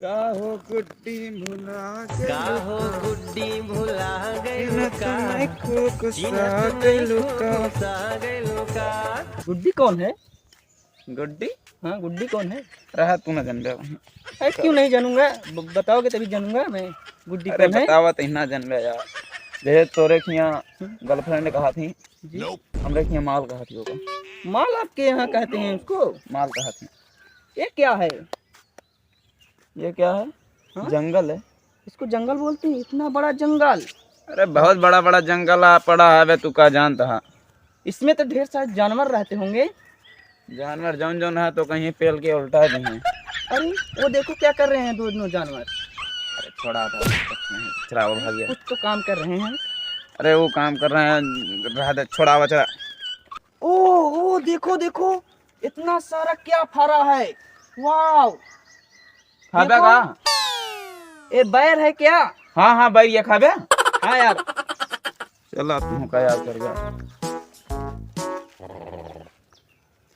काहो गुड्डी भुला काहो गुड्डी भुला गइलु का का गुड्डी कौन है? गुड्डी हाँ, गुड्डी कौन है? रहा तू ना जान रहा। अरे क्यों नहीं जानूंगा, बताओगे तभी जानूंगा मैं। गुड्डी अरे कौन है? बतावा तो ना जान रहा यार। जैसे तोरे की यहाँ गर्लफ्रेंड ने कहा थी जी? हमरे की यहाँ माल कहा थी होगा। माल आपके यहाँ कहते हैं उसको? माल कहा थी। ये क्या है? ये क्या है? हाँ? जंगल है। इसको जंगल बोलते हैं? इतना बड़ा जंगल? अरे बहुत बड़ा बड़ा जंगल आ पड़ा है। तू का जानता है? इसमें तो ढेर सारे जानवर रहते होंगे। जानवर जौन जौन है तो कहीं पेल के उल्टा दी हैं। अरे वो देखो क्या कर रहे हैं दोनों जानवर। अरे छोड़ा था चला वो भाग गया। कुछ तो काम कर रहे हैं। अरे वो काम कर रहे हैं। रहा दे छोड़ा हुआ चला। ओ देखो देखो, इतना सारा क्या फरा है। वाव, खाबे देखो। का? ये बैर है क्या? हाँ हाँ भाई ये खाबे। हाँ यार। चला तू का याद कर गया।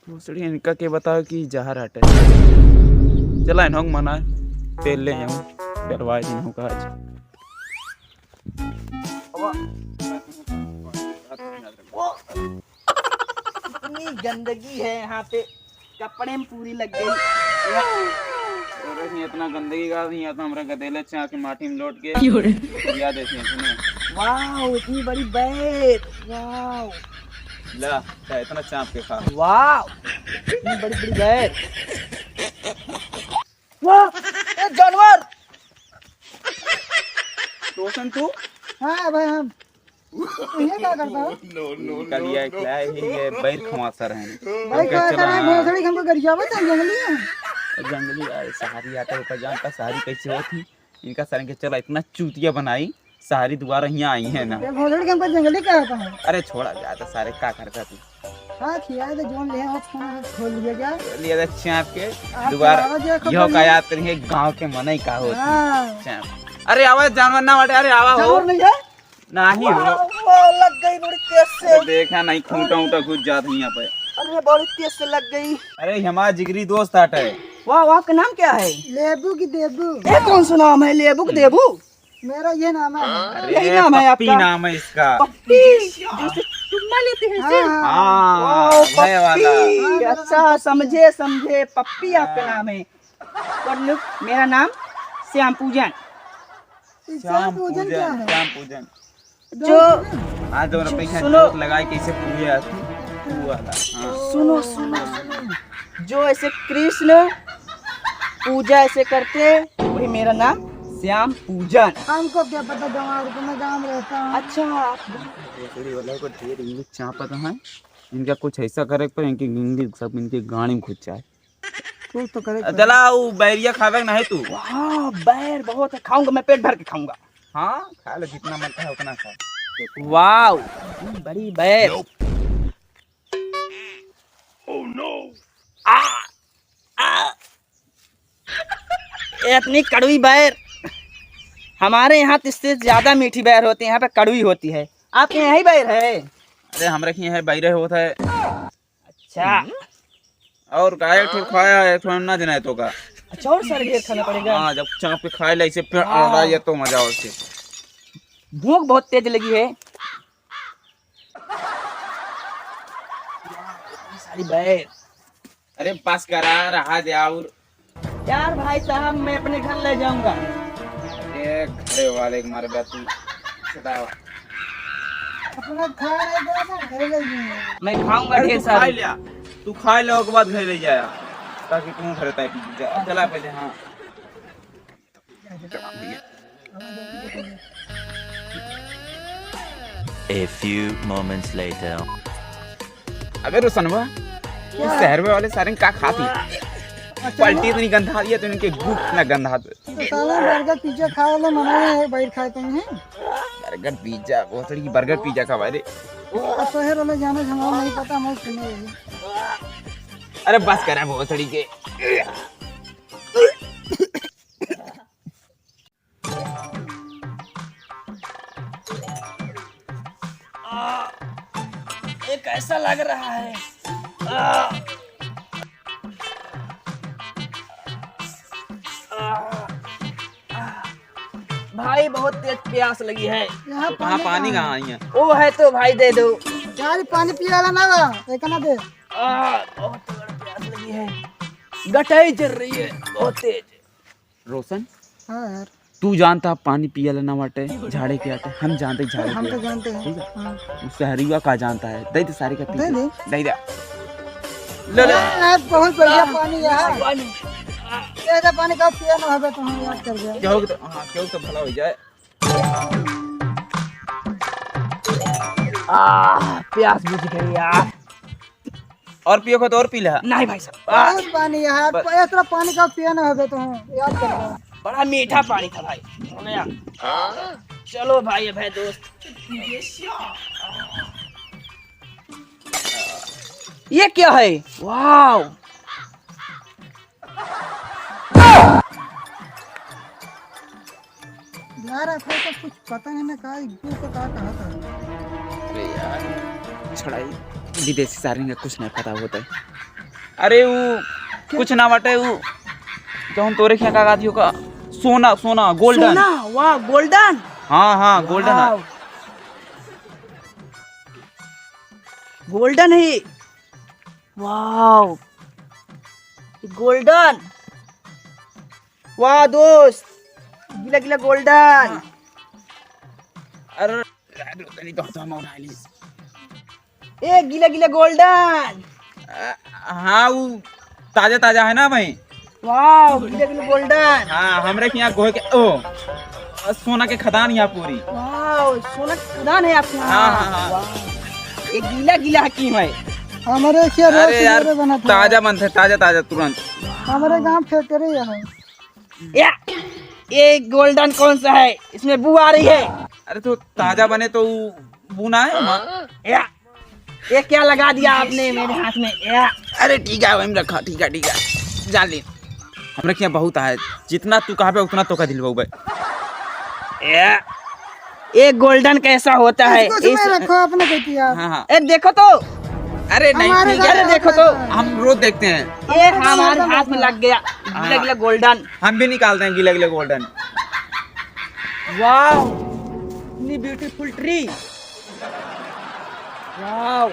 दूसरी इनका के बताओ कि जहर हटे। चला इन्हों मना तेल ले जाऊं करवाए दिन का आज। इतनी गंदगी है यहाँ पे, कपड़े में पूरी लग गई। इतना गंदगी का नहीं आता। हमारे गदेले चाह के माटी में लौट के याद है सुने। वाह, इतनी बड़ी बैर। वाह ला इतना चाप के खा। वाह, इतनी बड़ी बड़ी बैर। वाह, ये जानवर। रोशन तू? हाँ भाई, हम ये क्या करता है? कल ये खिलाए ही ये बैर खवासर हैं। भाई क्या कर रहा है? भोसड़ी हमको गरिया बता जंगली है। जंगली सहारी आता है जानता सहारी कैसे होती। इनका सर के चला इतना चूतिया बनाई सहारी दोबारा यहाँ आई है ना। भोसड़ी हमको जंगली क्या होता है? अरे छोड़ा जाता सारे क्या करता तू। हाँ खियाए तो जोन ले और खाना खोल लिया क्या? लिया चाप के दोबारा यो का याद करेंगे गांव के मनई का हो चाप। अरे आवाज जानवर ना बटे। अरे आवा हो नहीं है? नहीं हो। वो लग गई बड़ी तेज से। देखा नहीं खूंटा ऊंटा घुस जात यहाँ पे। अरे बड़ी तेज से लग गई। अरे हमारा जिगरी दोस्त आटा है। वाह, आपका नाम क्या है? लेबू की देबू। ये कौन सा नाम है? लेबू की देबू? मेरा ये नाम है। यही नाम है आपका? नाम है इसका। पप्पी, जैसे चुम्मा लेते हैं ऐसे? हाँ है वाला। अच्छा समझे समझे, पप्पी आपका नाम है। और लोग, मेरा नाम श्याम पूजन। श्याम पूजन क्या है? श्याम पूजन जो हाँ जो रुपये सुनो लगाए कैसे पूजे तू वाला। हाँ सुनो सुनो सुनो, जो ऐसे कृष्ण पूजा ऐसे करते वही मेरा नाम श्याम पूजन। हमको क्या पता, गाँव में गाँव रहता हूँ। अच्छा वाला को ढेर इंग्लिश चापत है। इनका कुछ ऐसा करे पर इनकी इंग्लिश सब इनके गाड़ी में खुद जाए। कुछ तो करे। चला वो बैरिया खावे नहीं तू? हाँ बैर बहुत है, खाऊंगा मैं, पेट भर के खाऊंगा। हाँ खा लो जितना मन है उतना खा। वाव, बड़ी बैर। Oh no. इतनी कड़वी बैर। हमारे यहाँ तो इससे ज्यादा मीठी बैर होती है, यहाँ पे कड़वी होती है। आपके यहाँ ही बैर है? अरे हमारे यहाँ है बैरे होता है। अच्छा, और गाय ठीक खाया है थोड़ा ना देना है तो का। अच्छा और सारे ढेर खाना पड़ेगा। हाँ जब चाप के खाए ले इसे फिर आ ये तो मजा उससे। भूख बहुत तेज लगी है। सारी बैर। अरे पास करा रहा दे और यार भाई साहब, मैं अपने घर ले जाऊंगा। ये खड़े वाले मारे बैठू सदावा अपना मैं खाऊंगा ढेर खा सारी। लिया तू खा लो के बाद घर ले जाया ताकि तू घर तक जा। चला पहले। हाँ A few moments later. अबे रोशनवा शहर में वाले सारे का खाती पलटी इतनी गंधा दिया तो इनके गुट ना गंधा। बर्गर पिज्जा खा वाला मना है, बैठ खाते हैं। बर्गर पिज्जा बहुत बड़ी बर्गर पिज्जा का वाले। शहर वाले जाना हमारा नहीं पता, हम सुने। अरे बस करा बहुत बड़ी के। ये कैसा लग रहा है? भाई बहुत तेज प्यास लगी है। यहाँ कहाँ पानी कहाँ आई है? ओ है तो भाई दे दो। यार पानी पिया वाला ना बा, एक ना दे। बहुत तगड़ा प्यास लगी है, गटाई चल रही है बहुत तेज। रोशन हाँ यार, तू जानता पानी पियल ना बाटे झाड़े के आटे, हम जानते झाड़े हम तो के जानते हैं। ठीक है। हाँ। उससे हरीवा का जानता है, दे दे सारी का पी दे दे। दे दे ले ले यार बहुत बढ़िया पानी यार। पानी ऐसा पानी का पिया ना होगा तो हम याद कर गया। क्या होगा तो हाँ क्या होगा तो भला हो जाए। प्यास बुझ गई यार। और पियो को तो और पी ले। नहीं भाई साहब, बहुत पानी यार, ऐसा पानी का पिया ना होगा तो हम याद कर गया। बड़ा मीठा पानी था भाई। हो गया। चलो भाई अब है दोस्त। ये क्या है? वाव, यार ऐसा तो कुछ पता है ना का एक को कहा था। अरे यार छड़ाई विदेशी सारी का कुछ नहीं पता होता है। अरे वो कुछ ना बाटे वो जो हम तोरे क्या का दियो का सोना सोना गोल्डन। सोना, वाह गोल्डन। हाँ हाँ गोल्डन वाव, गोल्डन है। वाव, गोल्डन। वाह दोस्त, गिला गिला गोल्डन। अरे नहीं तो हम उठा ली। ए गिला गिला गोल्डन। हाँ वो ताजा ताजा है ना भाई। वाह, गिला गिला गोल्डन। हाँ हमरे के यहाँ गोहे के ओ सोना के खदान यहाँ पूरी। वाह, सोना का खदान है आपके यहाँ। हाँ, हाँ, हाँ। वाह, ये गीला गीला हकीम है। हमारे क्या अरे यार रोज बना था। ताजा बनते ताजा ताजा तुरंत। हमारे गांव फैक्ट्री है। या, ये गोल्डन कौन सा है? इसमें बू आ रही है। अरे तो ताजा बने तो बुना है। या, ये क्या लगा दिया आपने मेरे हाथ में? या, अरे ठीक है वही रखा। ठीक है जान ली हमरे के यहाँ बहुत है। जितना तू कहा पे उतना तो का दिलवाऊ भाई। या, ये गोल्डन कैसा होता है? इसको उसमें रखो अपने कहती यार। हाँ हाँ ए देखो तो, अरे नहीं हमारे ठीक घर है देखो तो। हम रोज देखते हैं। ये हमारे हाथ में लग गया गीला गीला गोल्डन। हम भी निकालते हैं गीला गीला गोल्डन। वाह, इतनी ब्यूटीफुल ट्री। वाह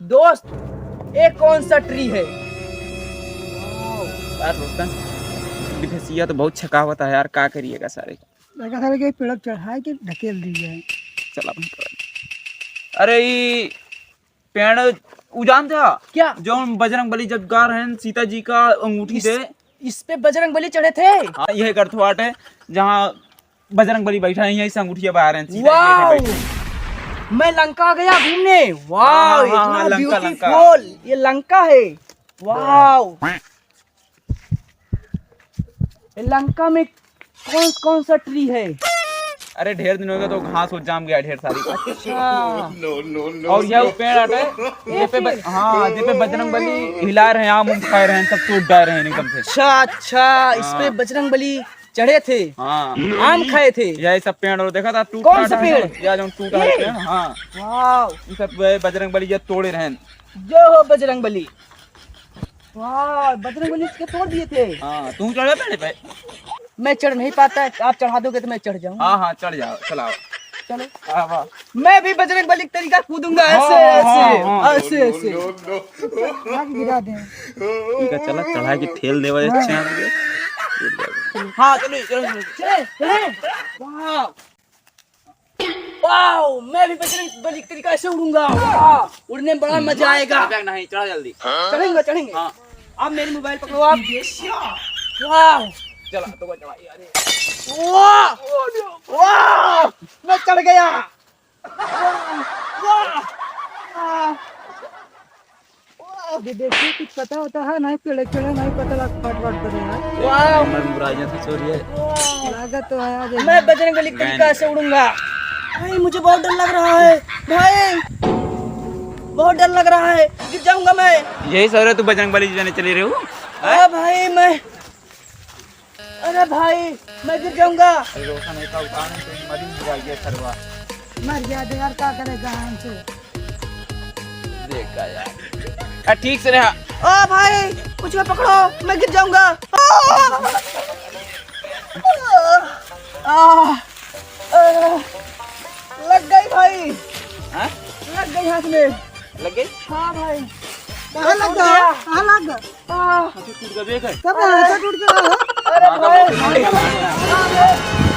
दोस्त, ये कौन सा ट्री है? यार रोशन विदेशिया तो बहुत छकावत है यार, क्या करिएगा सारे। लगा था कि पेड़ चढ़ा के ढकेल दी जाए। चल अपन करें। अरे ये पेड़ उजान था क्या? जो हम बजरंग बली जब गा रहे हैं सीता जी का अंगूठी से। इस पे बजरंग बली चढ़े थे। हाँ यह गढ़वाट है जहाँ बजरंग बली बैठा है, यहीं से अंगूठिया बहा रहे हैं। सीता जी वाह, बैठे बैठे। मैं लंका गया घूमने। वाह, हाँ, इतना हाँ, लंका, ब्यूटीफुल। ये लंका है। वाह, ये लंका में कौन कौन सा ट्री है? अरे ढेर दिन हो गया तो घास हो जाम गया ढेर सारी। अच्छा, और यह पेड़ हटे ये पे हाँ ये पे बजरंग बली हिला रहे हैं, आम उम खा रहे हैं, सब टूट जा रहे हैं एकदम से। अच्छा, इस पे बजरंग बली चढ़े थे, हाँ आम खाए थे। यही सब पेड़ और देखा था टूट। कौन सा पेड़? या जो टूटा है पेड़। हाँ वाह, ये सब बजरंग बली ये तोड़े रहे हैं। जो हो बजरंग बली। वाह, बजरंग बली इसके तोड़ दिए थे। हाँ तू चढ़े पेड़ पे? मैं चढ़ नहीं पाता, आप चढ़ा दोगे तो मैं चढ़ जाऊंगा। हाँ हाँ चढ़ जाओ चलाओ। चलो, हाँ वाह मैं भी बजरंग बली का तरीका कूदूंगा ऐसे हाँ, ऐसे हाँ। ऐसे ऐसे। आग गिरा दे। ठीक है चला चढ़ा के ठेल देवा अच्छे हैं। हाँ चलो चलो चलो चले चले। वाह वाह, मैं भी बजरंग बली के तरीका से उड़ूंगा। वाह, उड़ने में बड़ा मजा आएगा। नहीं चढ़ा जल्दी। चढ़ेंगे चढ़ेंगे। हाँ आप मेरी मोबाइल पकड़ो आप। वाह चला तो को चढ़ाई। अरे वाह वाह, मैं चढ़ गया। वाह अभी देखिए कुछ पता होता है नहीं, पेड़ चढ़े नहीं पता लग फट फट करे यार। वाह, हमर मुराइया से चोरी है। लागत तो है आज। मैं बजरंग बली के तरीका से उड़ूंगा। भाई मुझे बहुत डर लग रहा है भाई, बहुत डर लग रहा है, गिर जाऊंगा मैं। यही सर है तू बजरंग बली जाने चले रहे हो। अरे भाई मैं, अरे भाई मैं गिर जाऊंगा। रोशन ऐसा उठाने से मरी मुराइया सरवा मर गया तो यार क्या करेगा हमसे। देखा यार। ठीक से रहा। ओ भाई मुझे पकड़ो, मैं गिर जाऊंगा। लग गई भाई, हाँ? लग गई हाथ में। लग गई? हाँ भाई, कहाँ लग गया? कहाँ लग गया? हाँ, तो टूट गया, देख है। कब ऐसा टूट गया? अरे हाँ, तो भाई, टूट गया।